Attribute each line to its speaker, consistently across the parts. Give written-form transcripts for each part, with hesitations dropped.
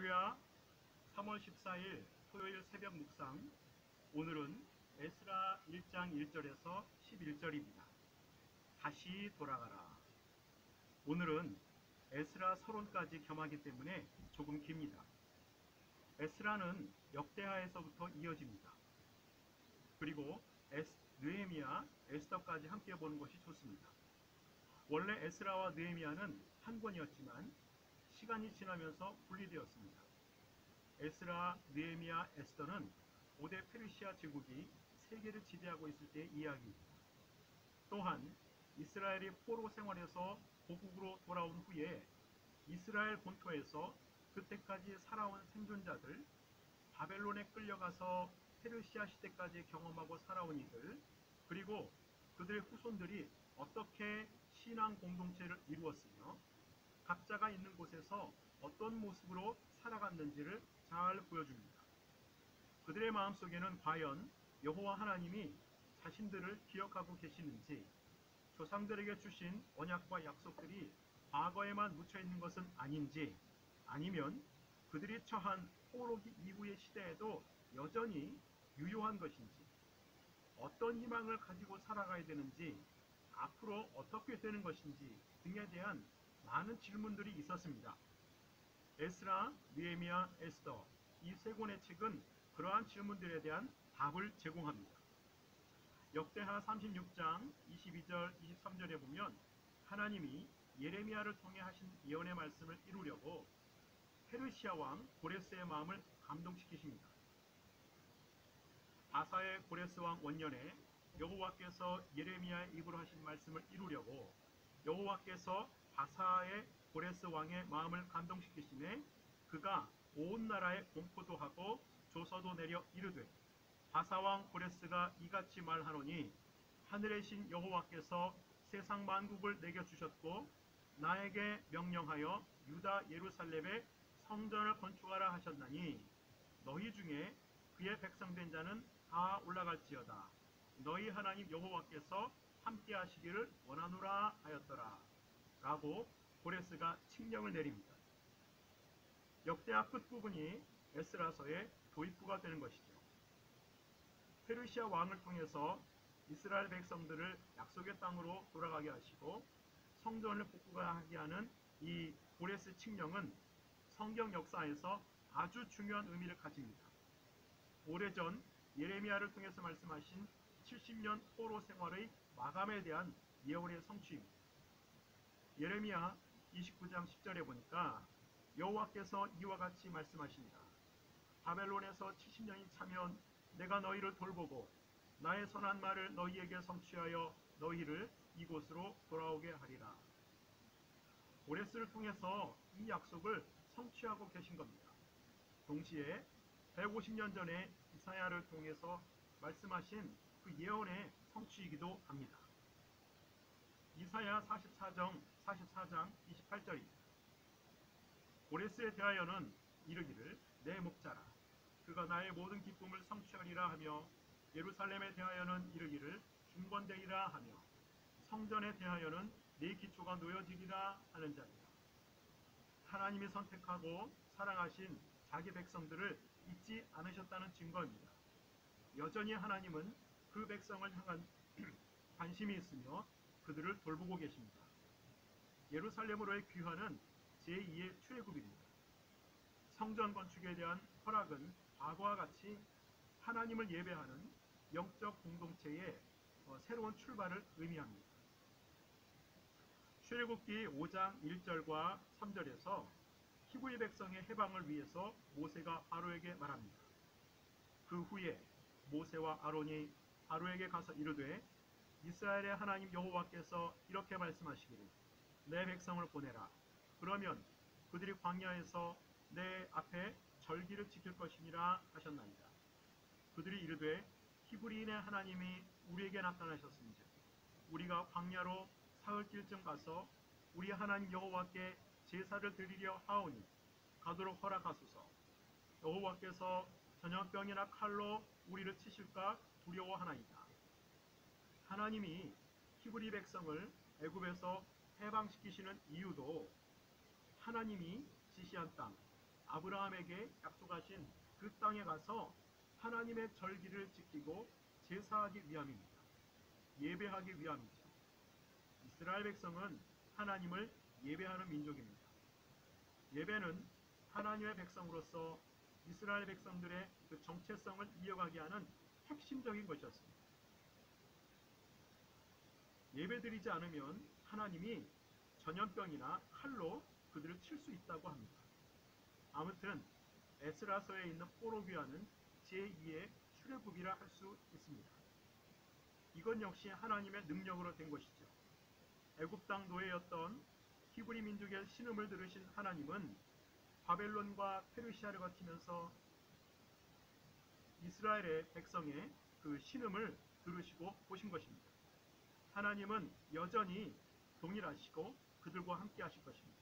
Speaker 1: 할렐루야. 3월 14일 토요일 새벽 묵상. 오늘은 에스라 1장 1절에서 11절입니다. 다시 돌아가라. 오늘은 에스라 서론까지 겸하기 때문에 조금 깁니다. 에스라는 역대하에서부터 이어집니다. 그리고 느헤미야, 에스더까지 함께 보는 것이 좋습니다. 원래 에스라와 느헤미야는 한 권이었지만 시간이 지나면서 분리되었습니다. 에스라, 느헤미야, 에스더는 고대 페르시아 제국이 세계를 지배하고 있을 때의 이야기입니다. 또한 이스라엘이 포로 생활에서 고국으로 돌아온 후에 이스라엘 본토에서 그때까지 살아온 생존자들, 바벨론에 끌려가서 페르시아 시대까지 경험하고 살아온 이들, 그리고 그들의 후손들이 어떻게 신앙 공동체를 이루었으며 각자가 있는 곳에서 어떤 모습으로 살아갔는지를 잘 보여줍니다. 그들의 마음속에는 과연 여호와 하나님이 자신들을 기억하고 계시는지, 조상들에게 주신 언약과 약속들이 과거에만 묻혀있는 것은 아닌지, 아니면 그들이 처한 포로기 이후의 시대에도 여전히 유효한 것인지, 어떤 희망을 가지고 살아가야 되는지, 앞으로 어떻게 되는 것인지 등에 대한 많은 질문들이 있었습니다. 에스라, 느헤미야, 에스더 이 세 권의 책은 그러한 질문들에 대한 답을 제공합니다. 역대하 36장 22절, 23절에 보면 하나님이 예레미야를 통해 하신 예언의 말씀을 이루려고 페르시아 왕 고레스의 마음을 감동시키십니다. 바사의 고레스 왕 원년에 여호와께서 예레미야의 입으로 하신 말씀을 이루려고 여호와께서 바사의 고레스 왕의 마음을 감동시키심에 그가 온 나라에 공포도 하고 조서도 내려 이르되, 바사왕 고레스가 이같이 말하노니 하늘의 신 여호와께서 세상 만국을 내게 주셨고 나에게 명령하여 유다 예루살렘에 성전을 건축하라 하셨나니 너희 중에 그의 백성된 자는 다 올라갈지어다. 너희 하나님 여호와께서 함께 하시기를 원하노라 하였더라. 라고 고레스가 칙령을 내립니다. 역대하 끝부분이 에스라서의 도입부가 되는 것이죠. 페르시아 왕을 통해서 이스라엘 백성들을 약속의 땅으로 돌아가게 하시고 성전을 복구하게 하는 이 고레스 칙령은 성경 역사에서 아주 중요한 의미를 가집니다. 오래전 예레미야를 통해서 말씀하신 70년 포로 생활의 마감에 대한 예언의 성취입니다. 예레미야 29장 10절에 보니까 여호와께서 이와 같이 말씀하십니다. 바벨론에서 70년이 차면 내가 너희를 돌보고 나의 선한 말을 너희에게 성취하여 너희를 이곳으로 돌아오게 하리라. 고레스를 통해서 이 약속을 성취하고 계신 겁니다. 동시에 150년 전에 이사야를 통해서 말씀하신 그 예언의 성취이기도 합니다. 이사야 44장 28절입니다. 고레스에 대하여는 이르기를 내 목자라 그가 나의 모든 기쁨을 성취하리라 하며, 예루살렘에 대하여는 이르기를 중건되리라 하며, 성전에 대하여는 네 기초가 놓여지리라 하는 자니라. 하나님이 선택하고 사랑하신 자기 백성들을 잊지 않으셨다는 증거입니다. 여전히 하나님은 그 백성을 향한 관심이 있으며 그들을 돌보고 계십니다. 예루살렘으로의 귀환은 제2의 출애굽입니다. 성전 건축에 대한 허락은 과거와 같이 하나님을 예배하는 영적 공동체의 새로운 출발을 의미합니다. 출애굽기 5장 1절과 3절에서 히브리 백성의 해방을 위해서 모세가 바로에게 말합니다. 그 후에 모세와 아론이 바로에게 가서 이르되, 이스라엘의 하나님 여호와께서 이렇게 말씀하시기를 내 백성을 보내라. 그러면 그들이 광야에서 내 앞에 절기를 지킬 것이니라 하셨나이다. 그들이 이르되, 히브리인의 하나님이 우리에게 나타나셨은즉 우리가 광야로 사흘길쯤 가서 우리 하나님 여호와께 제사를 드리려 하오니 가도록 허락하소서. 여호와께서 전염병이나 칼로 우리를 치실까 두려워하나이다. 하나님이 히브리 백성을 애굽에서 해방시키시는 이유도 하나님이 지시한 땅, 아브라함에게 약속하신 그 땅에 가서 하나님의 절기를 지키고 제사하기 위함입니다. 예배하기 위함이죠. 이스라엘 백성은 하나님을 예배하는 민족입니다. 예배는 하나님의 백성으로서 이스라엘 백성들의 그 정체성을 이어가게 하는 핵심적인 것이었습니다. 예배드리지 않으면 하나님이 전염병이나 칼로 그들을 칠 수 있다고 합니다. 아무튼 에스라서에 있는 포로귀환은 제2의 출애굽이라 할 수 있습니다. 이건 역시 하나님의 능력으로 된 것이죠. 애굽 땅 노예였던 히브리 민족의 신음을 들으신 하나님은 바벨론과 페르시아를 거치면서 이스라엘의 백성의 그 신음을 들으시고 보신 것입니다. 하나님은 여전히 동일하시고 그들과 함께 하실 것입니다.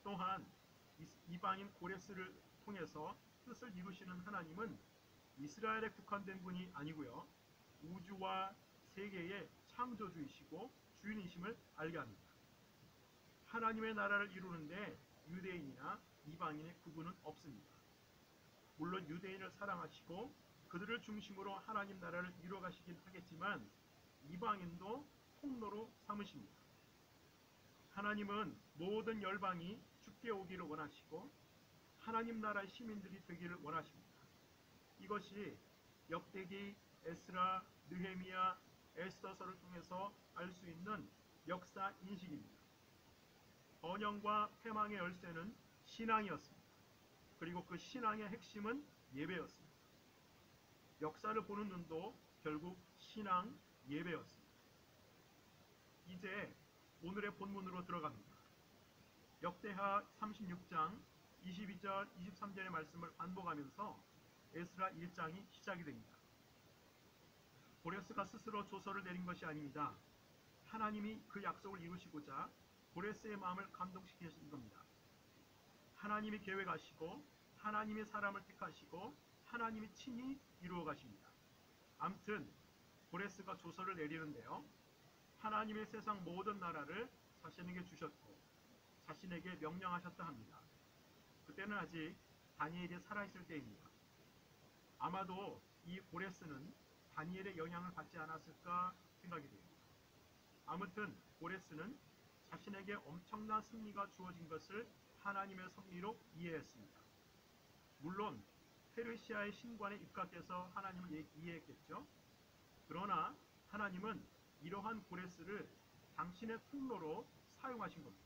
Speaker 1: 또한 이방인 고레스를 통해서 뜻을 이루시는 하나님은 이스라엘에 국한된 분이 아니고요. 우주와 세계의 창조주이시고 주인이심을 알게 합니다. 하나님의 나라를 이루는데 유대인이나 이방인의 구분은 없습니다. 물론 유대인을 사랑하시고 그들을 중심으로 하나님 나라를 이루어가시긴 하겠지만 이방인도 통로로 삼으십니다. 하나님은 모든 열방이 주께 오기를 원하시고 하나님 나라의 시민들이 되기를 원하십니다. 이것이 역대기, 에스라, 느헤미야, 에스더서를 통해서 알 수 있는 역사 인식입니다. 번영과 패망의 열쇠는 신앙이었습니다. 그리고 그 신앙의 핵심은 예배였습니다. 역사를 보는 눈도 결국 신앙, 예배였습니다. 이제 오늘의 본문으로 들어갑니다. 역대하 36장 22절, 23절의 말씀을 반복하면서 에스라 1장이 시작이 됩니다. 고레스가 스스로 조서를 내린 것이 아닙니다. 하나님이 그 약속을 이루시고자 고레스의 마음을 감동시키신 겁니다. 하나님이 계획하시고 하나님이 사람을 택하시고 하나님이 친히 이루어 가십니다. 아무튼 고레스가 조서를 내리는데요. 하나님의 세상 모든 나라를 자신에게 주셨고 자신에게 명령하셨다 합니다. 그때는 아직 다니엘이 살아있을 때입니다. 아마도 이 고레스는 다니엘의 영향을 받지 않았을까 생각이 됩니다. 아무튼 고레스는 자신에게 엄청난 승리가 주어진 것을 하나님의 섭리로 이해했습니다. 물론 페르시아의 신관에 입각해서 하나님을 이해했겠죠. 그러나 하나님은 이러한 고레스를 당신의 통로로 사용하신 겁니다.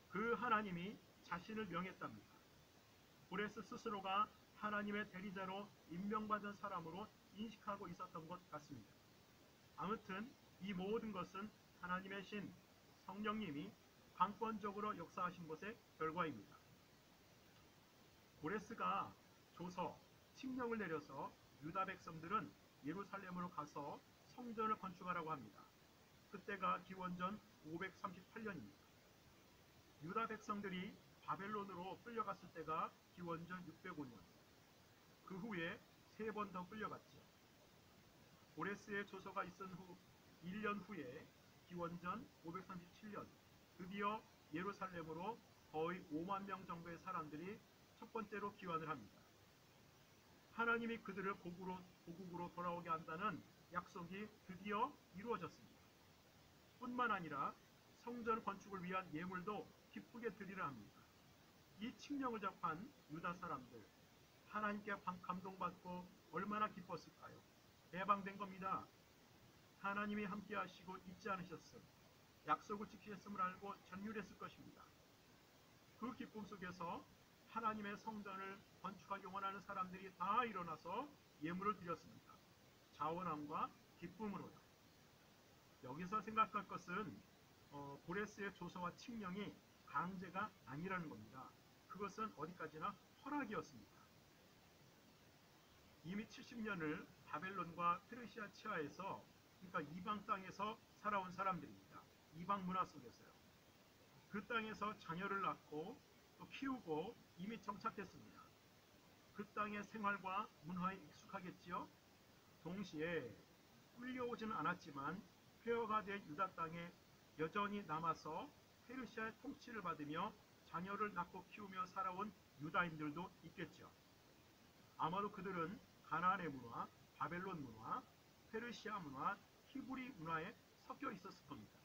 Speaker 1: 그 하나님이 자신을 명했답니다. 고레스 스스로가 하나님의 대리자로 임명받은 사람으로 인식하고 있었던 것 같습니다. 아무튼 이 모든 것은 하나님의 신 성령님이 강권적으로 역사하신 것의 결과입니다. 고레스가 조서, 칙령을 내려서 유다 백성들은 예루살렘으로 가서 성전을 건축하라고 합니다. 그때가 기원전 538년입니다. 유다 백성들이 바벨론으로 끌려갔을 때가 기원전 605년. 그 후에 3번 더 끌려갔죠. 고레스의 조서가 있은 후 1년 후에 기원전 537년 드디어 예루살렘으로 거의 5만 명 정도의 사람들이 첫 번째로 귀환을 합니다. 하나님이 그들을 고국으로 돌아오게 한다는 약속이 드디어 이루어졌습니다. 뿐만 아니라 성전 건축을 위한 예물도 기쁘게 드리라 합니다. 이 칙령을 접한 유다 사람들, 하나님께 감동받고 얼마나 기뻤을까요? 해방된 겁니다. 하나님이 함께 하시고 잊지 않으셨음, 약속을 지키셨음을 알고 전율했을 것입니다. 그 기쁨 속에서 하나님의 성전을 건축하기 원하는 사람들이 다 일어나서 예물을 드렸습니다. 자원함과 기쁨으로요. 여기서 생각할 것은 고레스의 조서와 칙령이 강제가 아니라는 겁니다. 그것은 어디까지나 허락이었습니다. 이미 70년을 바벨론과 페르시아 치하에서, 그러니까 이방 땅에서 살아온 사람들입니다. 이방 문화 속에서요. 그 땅에서 자녀를 낳고 또 키우고 이미 정착했습니다. 그 땅의 생활과 문화에 익숙하겠지요. 동시에 끌려오지는 않았지만 폐허가 된 유다 땅에 여전히 남아서 페르시아의 통치를 받으며 자녀를 낳고 키우며 살아온 유다인들도 있겠죠. 아마도 그들은 가나안의 문화, 바벨론 문화, 페르시아 문화, 히브리 문화에 섞여 있었을 겁니다.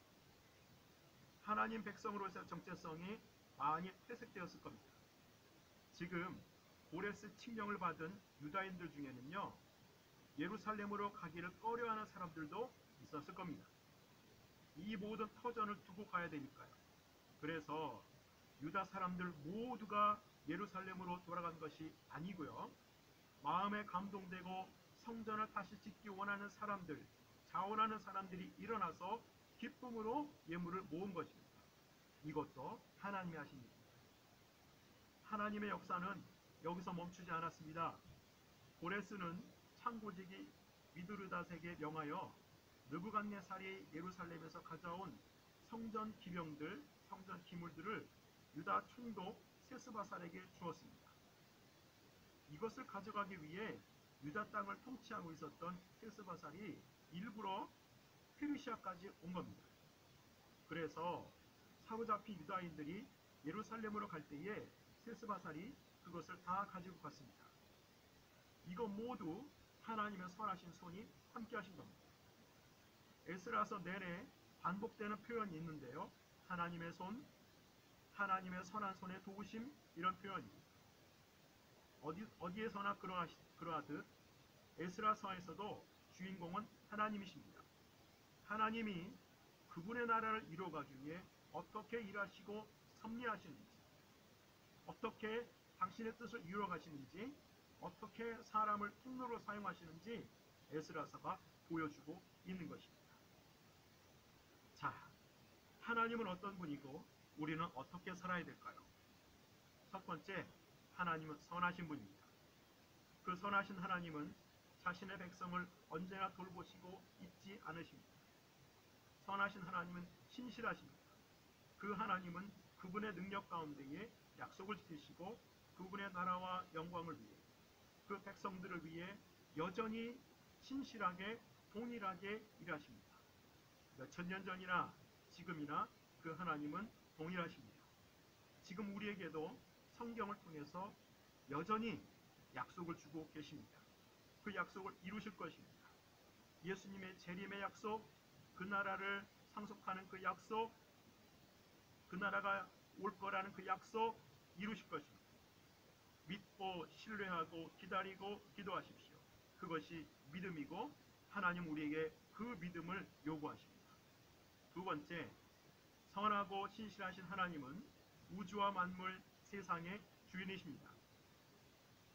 Speaker 1: 하나님 백성으로서의 정체성이 많이 퇴색되었을 겁니다. 지금 고레스 칙령을 받은 유다인들 중에는요, 예루살렘으로 가기를 꺼려하는 사람들도 있었을 겁니다. 이 모든 터전을 두고 가야 되니까요. 그래서 유다 사람들 모두가 예루살렘으로 돌아간 것이 아니고요, 마음에 감동되고 성전을 다시 짓기 원하는 사람들, 자원하는 사람들이 일어나서 기쁨으로 예물을 모은 것입니다. 이것도 하나님이 하신 일입니다. 하나님의 역사는 여기서 멈추지 않았습니다. 고레스는 창고지기 미드르닷에게 명하여 느부갓네살이 예루살렘에서 가져온 성전 기병들, 성전 기물들을 유다 총독 세스바살에게 주었습니다. 이것을 가져가기 위해 유다 땅을 통치하고 있었던 세스바살이 일부러 페르시아까지 온 겁니다. 그래서 사로잡힌 유다인들이 예루살렘으로 갈 때에 세스바살이 그것을 다 가지고 갔습니다. 이것 모두 하나님의 선하신 손이 함께 하신 겁니다. 에스라서 내내 반복되는 표현이 있는데요, 하나님의 손, 하나님의 선한 손의 도우심, 이런 표현입니다. 어디에서나 그러하듯 에스라서에서도 주인공은 하나님이십니다. 하나님이 그분의 나라를 이루어가기 위해 어떻게 일하시고 섭리하시는지, 어떻게 당신의 뜻을 이루어가시는지, 어떻게 사람을 통로로 사용하시는지 에스라서가 보여주고 있는 것입니다. 자, 하나님은 어떤 분이고 우리는 어떻게 살아야 될까요? 첫 번째, 하나님은 선하신 분입니다. 그 선하신 하나님은 자신의 백성을 언제나 돌보시고 잊지 않으십니다. 선하신 하나님은 신실하십니다. 그 하나님은 그분의 능력 가운데에 약속을 지키시고 그분의 나라와 영광을 위해, 그 백성들을 위해 여전히 신실하게 동일하게 일하십니다. 몇천 년 전이나 지금이나 그 하나님은 동일하십니다. 지금 우리에게도 성경을 통해서 여전히 약속을 주고 계십니다. 그 약속을 이루실 것입니다. 예수님의 재림의 약속, 그 나라를 상속하는 그 약속, 그 나라가 올 거라는 그 약속 이루실 것입니다. 믿고 신뢰하고 기다리고 기도하십시오. 그것이 믿음이고 하나님 우리에게 그 믿음을 요구하십니다. 두 번째, 선하고 신실하신 하나님은 우주와 만물, 세상의 주인이십니다.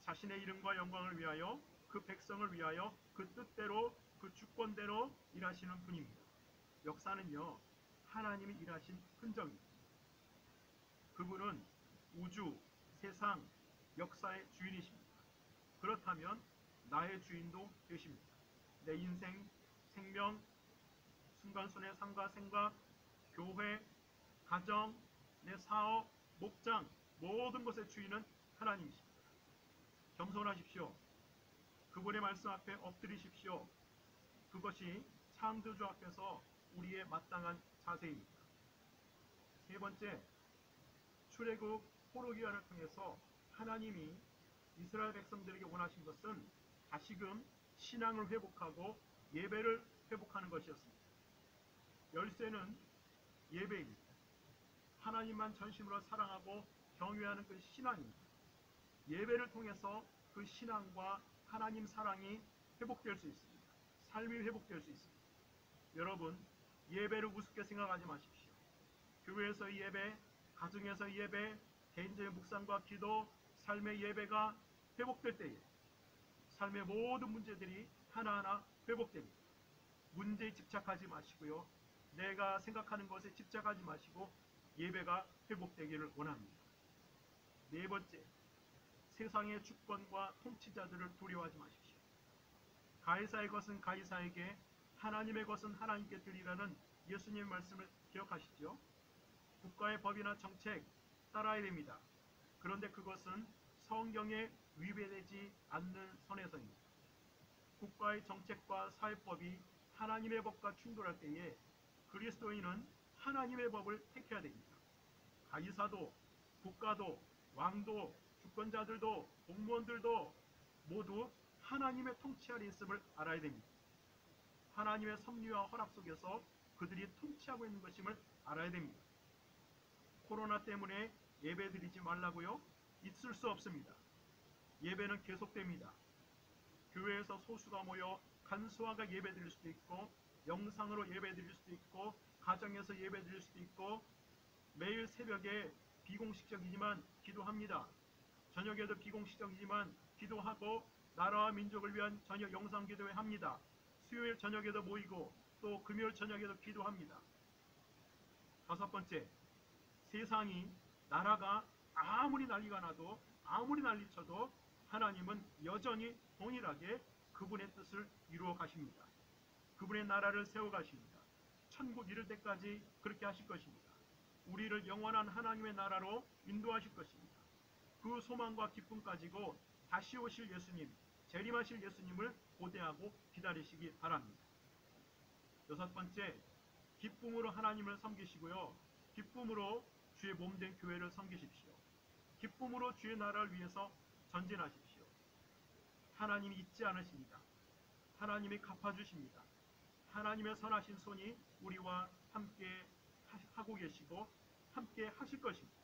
Speaker 1: 자신의 이름과 영광을 위하여, 그 백성을 위하여 그 뜻대로, 그 주권대로 일하시는 분입니다. 역사는요, 하나님이 일하신 흔적입니다. 그분은 우주, 세상, 역사의 주인이십니다. 그렇다면 나의 주인도 되십니다. 내 인생, 생명, 순간순의 삶과 생각, 교회, 가정, 내 사업, 목장, 모든 것의 주인은 하나님이십니다. 겸손하십시오. 그분의 말씀 앞에 엎드리십시오. 그것이 창조주 앞에서 우리의 마땅한 자세입니다. 세 번째, 출애굽 포로기환을 통해서 하나님이 이스라엘 백성들에게 원하신 것은 다시금 신앙을 회복하고 예배를 회복하는 것이었습니다. 열쇠는 예배입니다. 하나님만 전심으로 사랑하고 경외하는 그 신앙입니다. 예배를 통해서 그 신앙과 하나님 사랑이 회복될 수 있습니다. 삶이 회복될 수 있습니다. 여러분, 예배를 우습게 생각하지 마십시오. 교회에서 예배, 가정에서 예배, 개인적인 묵상과 기도, 삶의 예배가 회복될 때에 삶의 모든 문제들이 하나하나 회복됩니다. 문제에 집착하지 마시고요, 내가 생각하는 것에 집착하지 마시고 예배가 회복되기를 원합니다. 네 번째, 세상의 주권과 통치자들을 두려워하지 마십시오. 가이사의 것은 가이사에게, 하나님의 것은 하나님께 드리라는 예수님의 말씀을 기억하시죠? 국가의 법이나 정책 따라야 됩니다. 그런데 그것은 성경에 위배되지 않는 선에서입니다. 국가의 정책과 사회법이 하나님의 법과 충돌할 때에 그리스도인은 하나님의 법을 택해야 됩니다. 가이사도 국가도, 왕도, 주권자들도, 공무원들도 모두 하나님의 통치 아래 있음을 알아야 됩니다. 하나님의 섭리와 허락 속에서 그들이 통치하고 있는 것임을 알아야 됩니다. 코로나 때문에 예배 드리지 말라고요? 있을 수 없습니다. 예배는 계속됩니다. 교회에서 소수가 모여 간소화가 예배 드릴 수도 있고, 영상으로 예배 드릴 수도 있고, 가정에서 예배 드릴 수도 있고, 매일 새벽에 비공식적이지만 기도합니다. 저녁에도 비공식적이지만 기도하고 나라와 민족을 위한 저녁 영상 기도회 합니다. 수요일 저녁에도 모이고 또 금요일 저녁에도 기도합니다. 다섯 번째, 세상이 나라가 아무리 난리가 나도 아무리 난리쳐도 하나님은 여전히 동일하게 그분의 뜻을 이루어 가십니다. 그분의 나라를 세워 가십니다. 천국 이를 때까지 그렇게 하실 것입니다. 우리를 영원한 하나님의 나라로 인도하실 것입니다. 그 소망과 기쁨 가지고 다시 오실 예수님, 재림하실 예수님을 고대하고 기다리시기 바랍니다. 여섯 번째, 기쁨으로 하나님을 섬기시고요. 기쁨으로 주의 몸된 교회를 섬기십시오. 기쁨으로 주의 나라를 위해서 전진하십시오. 하나님이 잊지 않으십니다. 하나님이 갚아주십니다. 하나님의 선하신 손이 우리와 함께 하고 계시고 함께 하실 것입니다.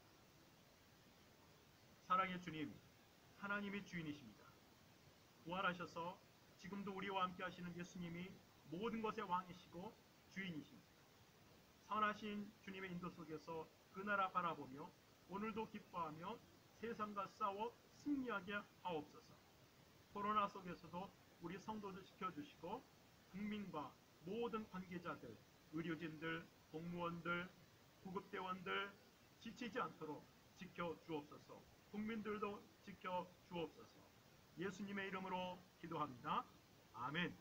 Speaker 1: 사랑의 주님, 하나님이 주인이십니다. 부활하셔서 지금도 우리와 함께 하시는 예수님이 모든 것의 왕이시고 주인이십니다. 선하신 주님의 인도 속에서 그 나라 바라보며 오늘도 기뻐하며 세상과 싸워 승리하게 하옵소서. 코로나 속에서도 우리 성도들 지켜주시고 국민과 모든 관계자들, 의료진들, 공무원들, 구급대원들 지치지 않도록 지켜주옵소서. 국민들도 지켜주옵소서. 예수님의 이름으로 기도합니다. 아멘.